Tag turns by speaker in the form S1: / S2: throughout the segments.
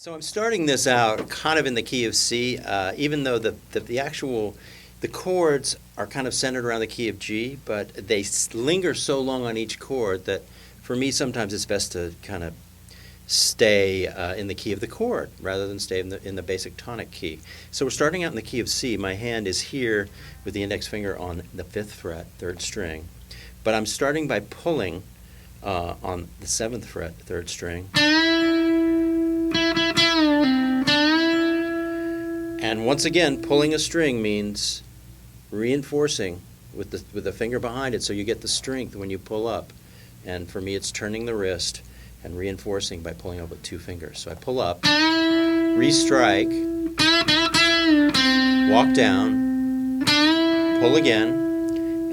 S1: So I'm starting this out kind of in the key of C, even though the chords are kind of centered around the key of G, but they linger so long on each chord that for me sometimes it's best to kind of stay in the key of the chord rather than stay in the basic tonic key. So we're starting out in the key of C. My hand is here with the index finger on the 5th fret, 3rd string, but I'm starting by pulling on the 7th fret, 3rd string. And once again, pulling a string means reinforcing with the finger behind it so you get the strength when you pull up. And for me, it's turning the wrist and reinforcing by pulling up with 2 fingers. So I pull up, restrike, walk down, pull again,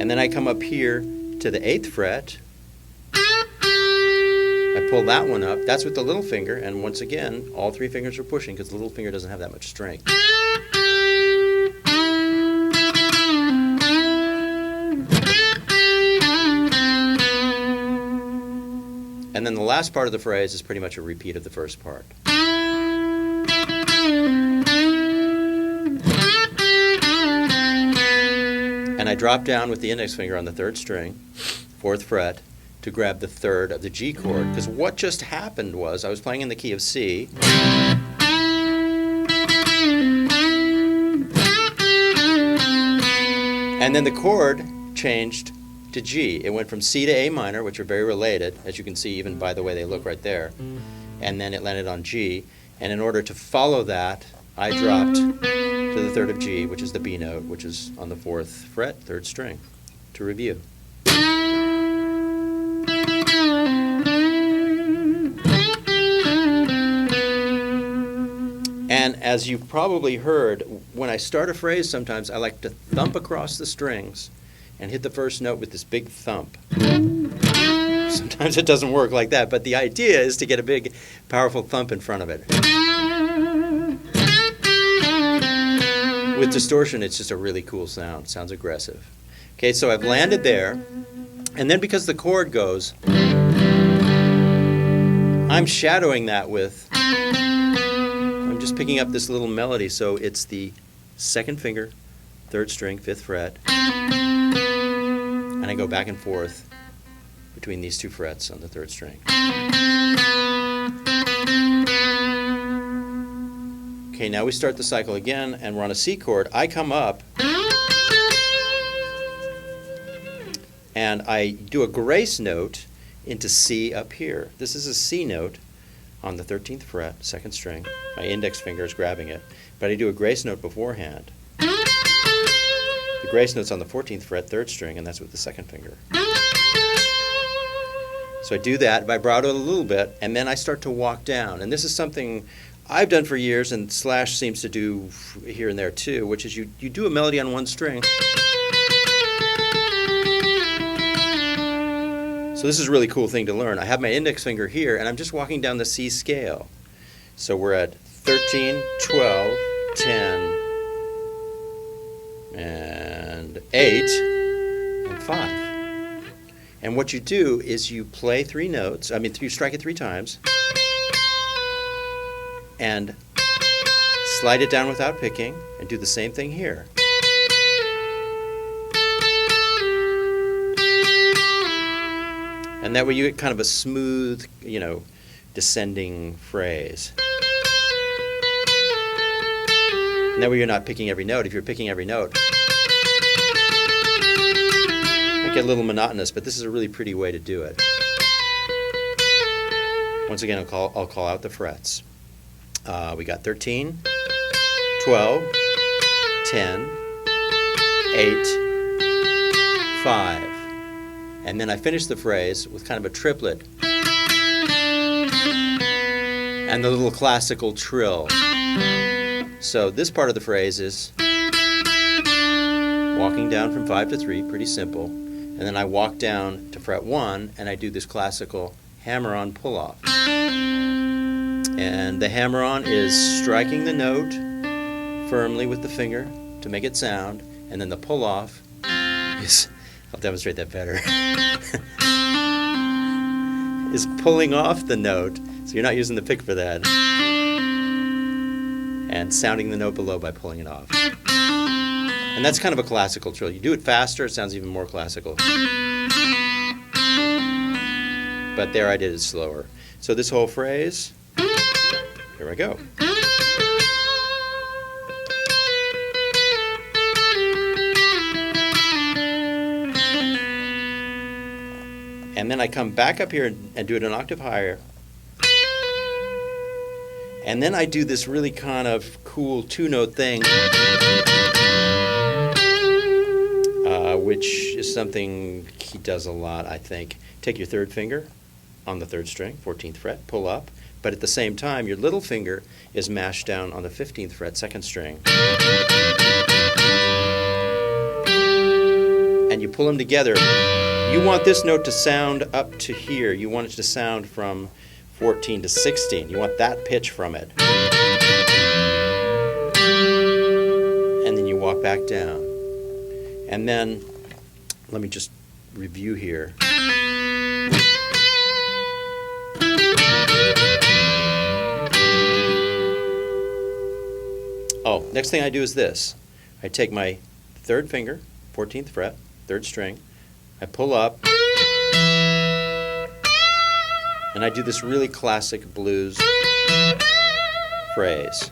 S1: and then I come up here to the 8th fret. I pull that one up. That's with the little finger, and once again, all 3 fingers are pushing because the little finger doesn't have that much strength. And then the last part of the phrase is pretty much a repeat of the first part. And I drop down with the index finger on the 3rd string, 4th fret, to grab the 3rd of the G chord. Because what just happened was I was playing in the key of C. And then the chord changed to G. It went from C to A minor, which are very related, as you can see even by the way they look right there. And then it landed on G. And in order to follow that, I dropped to the 3rd of G, which is the B note, which is on the 4th fret, 3rd string. To review. And as you've probably heard, when I start a phrase sometimes I like to thump across the strings and hit the first note with this big thump. Sometimes it doesn't work like that, but the idea is to get a big, powerful thump in front of it. With distortion, it's just a really cool sound. It sounds aggressive. Okay, so I've landed there, and then because the chord goes, I'm shadowing that with, I'm just picking up this little melody, so it's the 2nd finger, 3rd string, 5th fret, and I go back and forth between these 2 frets on the 3rd string. Okay, now we start the cycle again, and we're on a C chord. I come up, and I do a grace note into C up here. This is a C note on the 13th fret, 2nd string. My index finger is grabbing it, but I do a grace note beforehand. The grace note's on the 14th fret, 3rd string, and that's with the 2nd finger. So I do that, vibrato a little bit, and then I start to walk down. And this is something I've done for years, and Slash seems to do here and there too, which is you do a melody on one string. So this is a really cool thing to learn. I have my index finger here, and I'm just walking down the C scale. So we're at 13, 12, 10, and 8, and 5. And what you do is you play 3 notes, you strike it 3 times, and slide it down without picking, and do the same thing here. And that way you get kind of a smooth, descending phrase. And that way you're not picking every note. If you're picking every note, it might get a little monotonous, but this is a really pretty way to do it. Once again, I'll call out the frets. We got 13, 12, 10, 8, 5. And then I finish the phrase with kind of a triplet and the little classical trill. So this part of the phrase is walking down from 5 to 3, pretty simple. And then I walk down to fret 1 and I do this classical hammer-on pull-off. And the hammer-on is striking the note firmly with the finger to make it sound, and then the pull-off is, I'll demonstrate that better, is pulling off the note, so you're not using the pick for that. and sounding the note below by pulling it off. And that's kind of a classical trill. You do it faster, it sounds even more classical. But there I did it slower. So this whole phrase, here I go. And then I come back up here and do it an octave higher. And then I do this really kind of cool two-note thing, which is something he does a lot, I think. Take your third finger on the third string, 14th fret, pull up, but at the same time, your little finger is mashed down on the 15th fret, second string. And you pull them together. You want this note to sound up to here. You want it to sound from 14 to 16. You want that pitch from it. And then you walk back down. And then, let me just review here. Oh, next thing I do is this. I take my third finger, 14th fret, third string, I pull up, and I do this really classic blues phrase,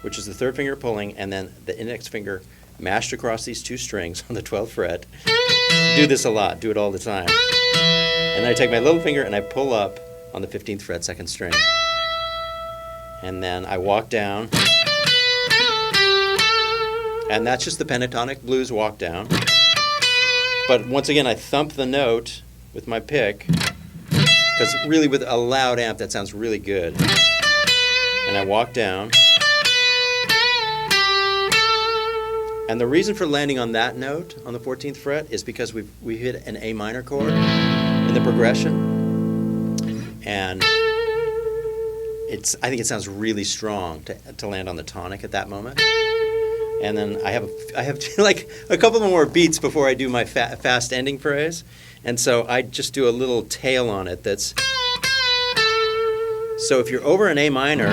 S1: which is the third finger pulling and then the index finger mashed across these two strings on the 12th fret. Do this a lot, do it all the time. And then I take my little finger and I pull up on the 15th fret, second string. And then I walk down, and that's just the pentatonic blues walk down. But once again, I thump the note with my pick, because really with a loud amp, that sounds really good. And I walk down. And the reason for landing on that note, on the 14th fret, is because we hit an A minor chord in the progression. And I think it sounds really strong to land on the tonic at that moment. And then I have like a couple more beats before I do my fast ending phrase, and so I just do a little tail on it. So if you're over an A minor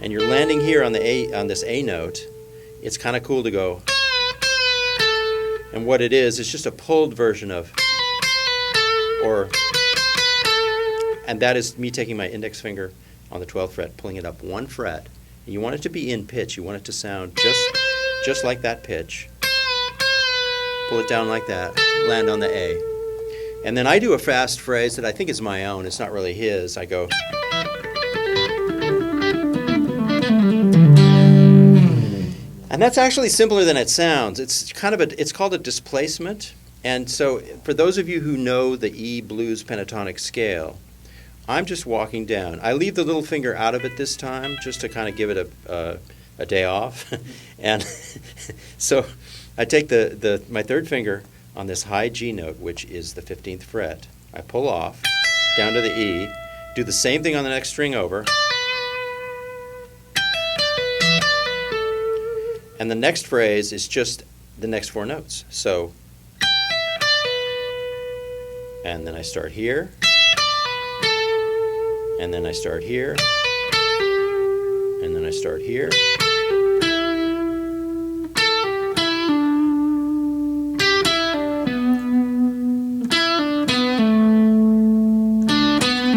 S1: and you're landing here on this A note, it's kind of cool to go. And what it is just a pulled version of, and that is me taking my index finger on the 12th fret, pulling it up one fret. You want it to be in pitch. You want it to sound just like that pitch. Pull it down like that. Land on the A. And then I do a fast phrase that I think is my own. It's not really his. I go. And that's actually simpler than it sounds. It's called a displacement. And so for those of you who know the E blues pentatonic scale, I'm just walking down. I leave the little finger out of it this time just to kind of give it a day off. And so I take my third finger on this high G note, which is the 15th fret. I pull off down to the E, do the same thing on the next string over. And the next phrase is just the next four notes. So, and then I start here. And then I start here, and then I start here.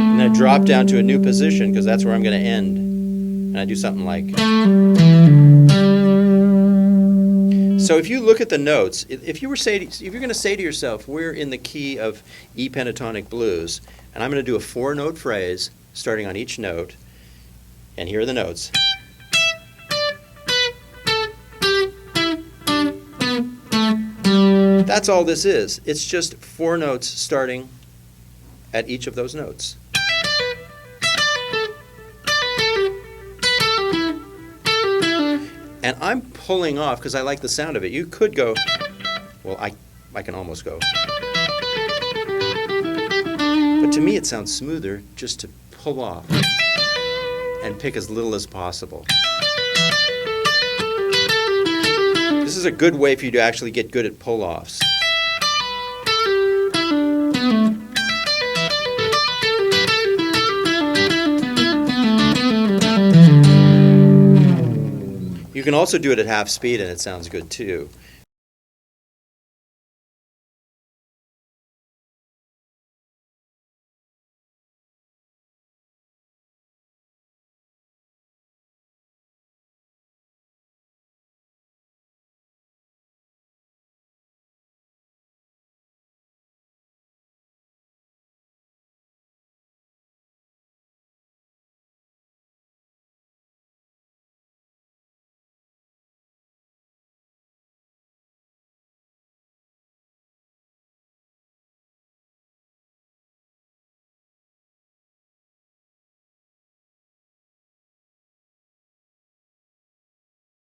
S1: And I drop down to a new position because that's where I'm going to end. And I do something like. So if you look at the notes, if you're going to say to yourself, we're in the key of E pentatonic blues, and I'm going to do a four-note phrase starting on each note, and here are the notes. That's all this is. It's just four notes starting at each of those notes. And I'm pulling off because I like the sound of it. You could go, well, I can almost go. But to me it sounds smoother just to pull off and pick as little as possible. This is a good way for you to actually get good at pull-offs. You can also do it at half speed and it sounds good too.